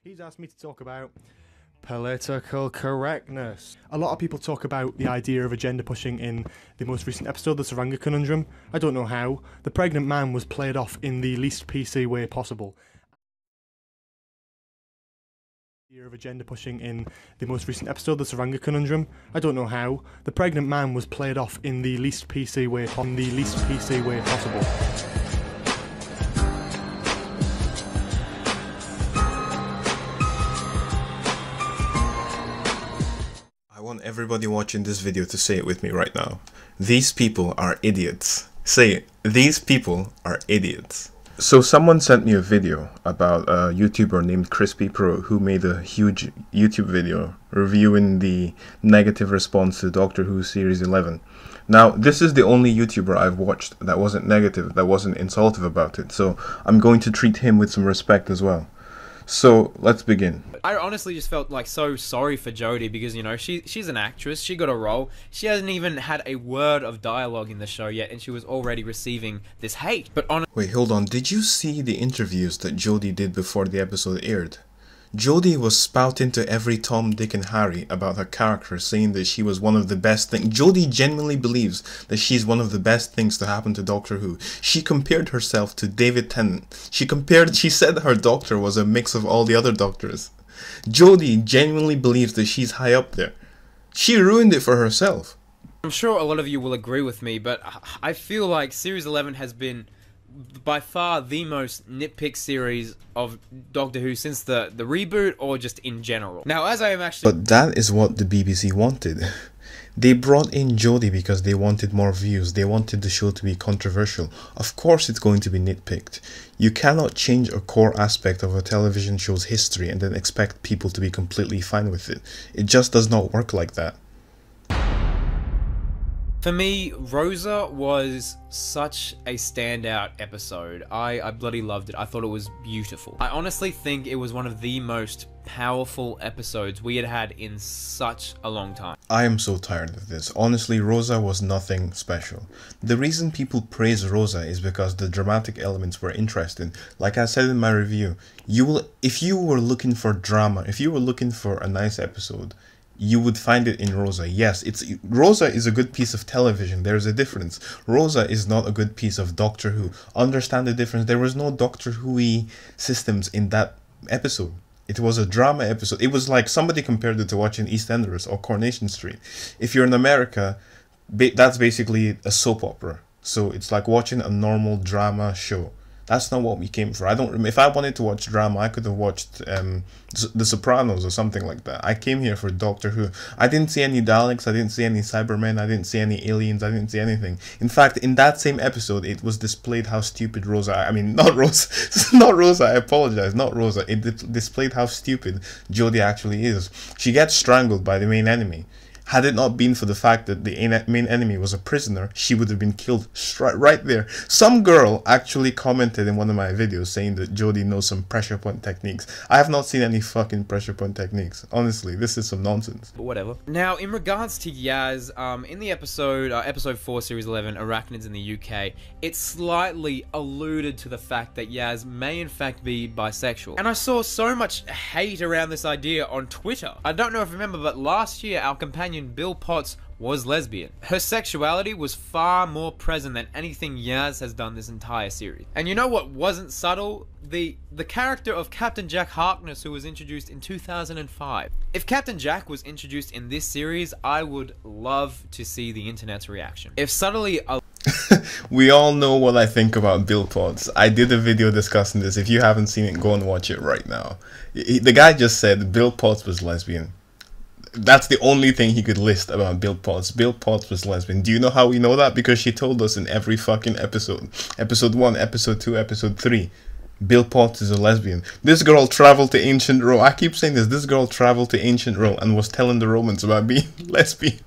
He's asked me to talk about political correctness. A lot of people talk about the idea of agenda pushing in the most recent episode, the Saranga Conundrum. I don't know how. The pregnant man was played off in the least PC way possible. The idea of agenda pushing in the most recent episode, the Saranga Conundrum. I don't know how. The pregnant man was played off in the least PC way possible. I want everybody watching this video to say it with me right now. These people are idiots. Say it. These people are idiots. So someone sent me a video about a YouTuber named CrispyPro who made a huge YouTube video reviewing the negative response to Doctor Who Series 11. Now, this is the only YouTuber I've watched that wasn't negative, that wasn't insultive about it, so I'm going to treat him with some respect as well. So, let's begin. I honestly just felt like so sorry for Jodie because, you know, she's an actress, she got a role, she hasn't even had a word of dialogue in the show yet, and she was already receiving this hate. But Wait, hold on, did you see the interviews that Jodie did before the episode aired? Jodie was spouting to every Tom, Dick and Harry about her character, saying that she was one of the best things. Jodie genuinely believes that she's one of the best things to happen to Doctor Who. She compared herself to David Tennant. She said her doctor was a mix of all the other doctors. Jodie genuinely believes that she's high up there. She ruined it for herself. I'm sure a lot of you will agree with me, but I feel like Series 11 has been by far the most nitpick series of Doctor Who since the reboot or just in general. Now, as I am actually... But that is what the BBC wanted. They brought in Jodie because they wanted more views. They wanted the show to be controversial. Of course it's going to be nitpicked. You cannot change a core aspect of a television show's history and then expect people to be completely fine with it. It just does not work like that. For me, Rosa was such a standout episode. I bloody loved it. I thought it was beautiful. I honestly think it was one of the most powerful episodes we had had in such a long time. I am so tired of this. Honestly, Rosa was nothing special. The reason people praise Rosa is because the dramatic elements were interesting. Like I said in my review, if you were looking for drama, if you were looking for a nice episode, you would find it in Rosa. Yes, Rosa is a good piece of television. There's a difference. Rosa is not a good piece of Doctor Who. Understand the difference. There was no Doctor Who-y systems in that episode. It was a drama episode. It was like somebody compared it to watching EastEnders or Coronation Street. If you're in America, that's basically a soap opera. So it's like watching a normal drama show. That's not what we came for. If I wanted to watch drama, I could have watched The Sopranos or something like that. I came here for Doctor Who. I didn't see any Daleks, I didn't see any Cybermen, I didn't see any aliens, I didn't see anything. In fact, in that same episode, it was displayed how stupid not Rosa, I apologize, not Rosa. It displayed how stupid Jodie actually is. She gets strangled by the main enemy. Had it not been for the fact that the main enemy was a prisoner, she would have been killed right there. Some girl actually commented in one of my videos saying that Jodie knows some pressure point techniques. I have not seen any fucking pressure point techniques. Honestly, this is some nonsense. But whatever. Now, in regards to Yaz, in the episode 4, Series 11, Arachnids in the UK, it slightly alluded to the fact that Yaz may in fact be bisexual. And I saw so much hate around this idea on Twitter. I don't know if you remember, but last year our companion Bill Potts was lesbian. Her sexuality was far more present than anything Yaz has done this entire series. And you know what wasn't subtle? The character of Captain Jack Harkness, who was introduced in 2005. If Captain Jack was introduced in this series, I would love to see the internet's reaction. If subtly We all know what I think about Bill Potts. I did a video discussing this. If you haven't seen it, go and watch it right now. The guy just said Bill Potts was lesbian. That's the only thing he could list about Bill Potts. Bill Potts was lesbian. Do you know how we know that? Because she told us in every fucking episode. Episode 1, Episode 2, Episode 3. Bill Potts is a lesbian. This girl traveled to ancient Rome. I keep saying this. This girl traveled to ancient Rome and was telling the Romans about being lesbian.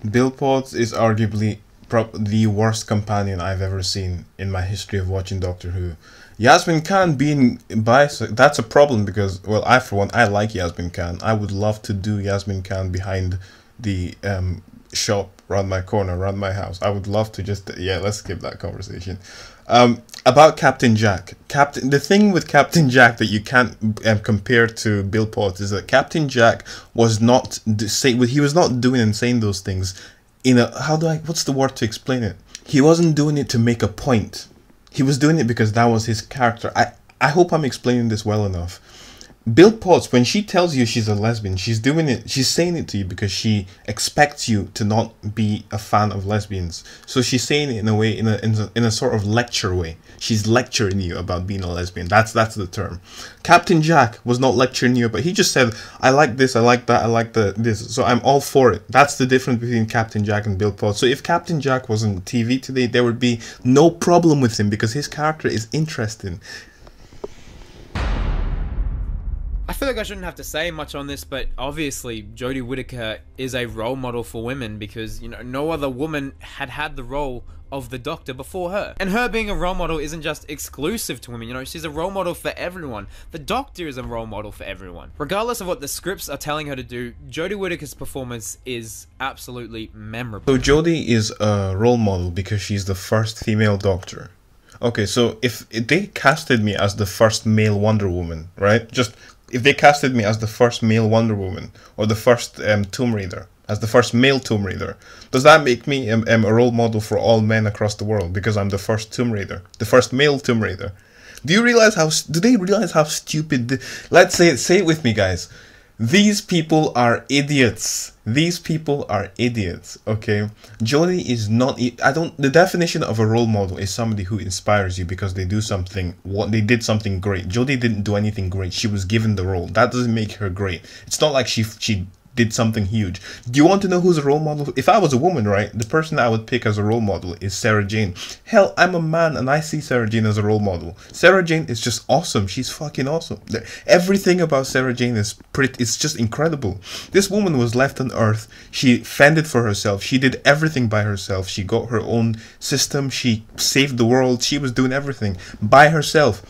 Bill Potts is arguably the worst companion I've ever seen in my history of watching Doctor Who. Yasmin Khan being bisexual, that's a problem because, well, for one, I like Yasmin Khan. I would love to do Yasmin Khan behind the shop around my corner, around my house. I would love to just, yeah, let's skip that conversation. About Captain Jack. The thing with Captain Jack that you can't compare to Bill Potts is that Captain Jack was not he was not doing and saying those things in a, what's the word to explain it? He wasn't doing it to make a point. He was doing it because that was his character. I hope I'm explaining this well enough. Bill Potts, when she tells you she's a lesbian, she's doing it, she's saying it to you because she expects you to not be a fan of lesbians. So she's saying it in a way, in a sort of lecture way. She's lecturing you about being a lesbian. That's the term. Captain Jack was not lecturing you, but he just said, I like this, I like that, I like this, so I'm all for it. That's the difference between Captain Jack and Bill Potts. So if Captain Jack was on TV today, there would be no problem with him because his character is interesting. I feel like I shouldn't have to say much on this, but obviously Jodie Whittaker is a role model for women because, you know, no other woman had the role of the Doctor before her. And her being a role model isn't just exclusive to women, you know, she's a role model for everyone. The Doctor is a role model for everyone. Regardless of what the scripts are telling her to do, Jodie Whittaker's performance is absolutely memorable. So Jodie is a role model because she's the first female Doctor. Okay, so if they casted me as the first male Wonder Woman, right? If they casted me as the first male Wonder Woman or the first Tomb Raider, as the first male Tomb Raider, does that make me a role model for all men across the world because I'm the first Tomb Raider, the first male Tomb Raider? Do they realize how stupid? Let's say it with me, guys. These people are idiots. These people are idiots, okay? Jodie is not... The definition of a role model is somebody who inspires you because they did something great. Jodie didn't do anything great. She was given the role. That doesn't make her great. It's not like she did something huge. Do you want to know who's a role model? If I was a woman, right, the person I would pick as a role model is Sarah Jane. Hell, I'm a man and I see Sarah Jane as a role model. Sarah Jane is just awesome. She's fucking awesome. Everything about Sarah Jane is it's just incredible. This woman was left on Earth. She fended for herself. She did everything by herself. She got her own system. She saved the world. She was doing everything by herself.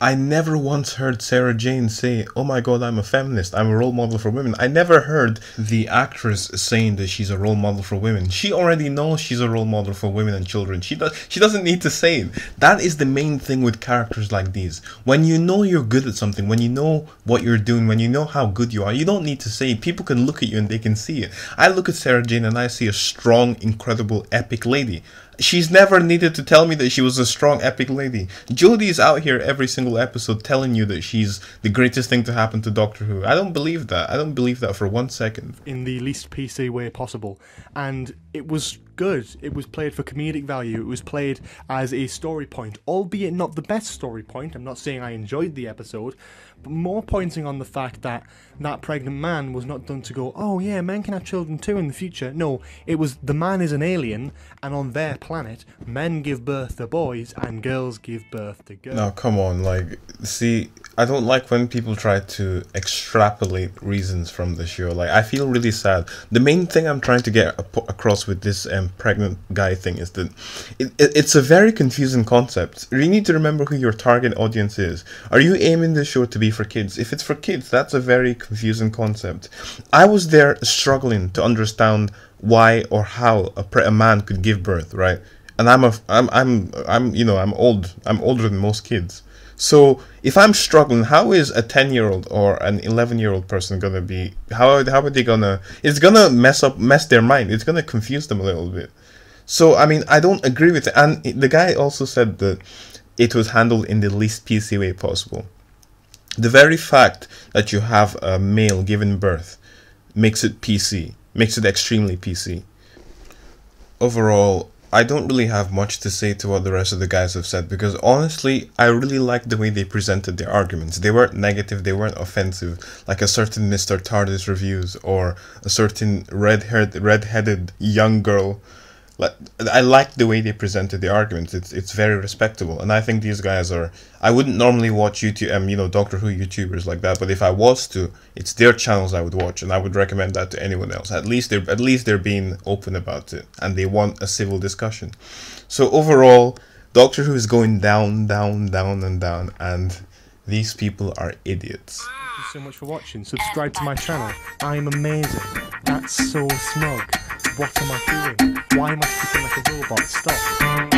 I never once heard Sarah Jane say, oh my god, I'm a feminist, I'm a role model for women. I never heard the actress saying that she's a role model for women. She already knows she's a role model for women and children. She doesn't need to say it. That is the main thing with characters like these. When you know you're good at something, when you know what you're doing, when you know how good you are, you don't need to say it. People can look at you and they can see it. I look at Sarah Jane and I see a strong, incredible, epic lady. She's never needed to tell me that she was a strong, epic lady. Jodie is out here every single episode telling you that she's the greatest thing to happen to Doctor Who. I don't believe that. I don't believe that for 1 second. In the least PC way possible. And it was good. It was played for comedic value. It was played as a story point, albeit not the best story point. I'm not saying I enjoyed the episode, but more pointing on the fact that that pregnant man was not done to go, oh yeah, men can have children too in the future. No, it was the man is an alien, and on their planet, men give birth to boys and girls give birth to girls. Now, come on, like, see, I don't like when people try to extrapolate reasons from the show. Like, I feel really sad. The main thing I'm trying to get across with this pregnant guy thing is that it's a very confusing concept. You need to remember who your target audience is. Are you aiming this show to be for kids? If it's for kids, that's a very confusing concept. I was there struggling to understand why or how a man could give birth, right? And I'm older than most kids. So if I'm struggling, how is a 10-year-old or an 11-year-old person gonna be? How are they gonna? It's gonna mess their mind. It's gonna confuse them a little bit. So I mean, I don't agree with it. And the guy also said that it was handled in the least PC way possible. The very fact that you have a male giving birth makes it PC, makes it extremely PC. Overall, I don't really have much to say to what the rest of the guys have said, because honestly, I really liked the way they presented their arguments. They weren't negative, they weren't offensive, like a certain Mr. TARDIS reviews, or a certain red-headed young girl. Like, I liked the way they presented the arguments. It's very respectable, and I think these guys are. I wouldn't normally watch YouTube, Doctor Who YouTubers like that, but if I was to, it's their channels I would watch, and I would recommend that to anyone else. At least they're being open about it, and they want a civil discussion. So overall, Doctor Who is going down, down, down, and down, and these people are idiots. Thank you so much for watching. Subscribe to my channel. I'm amazing. That's so smug. What am I doing? Why am I speaking like a robot? Stop.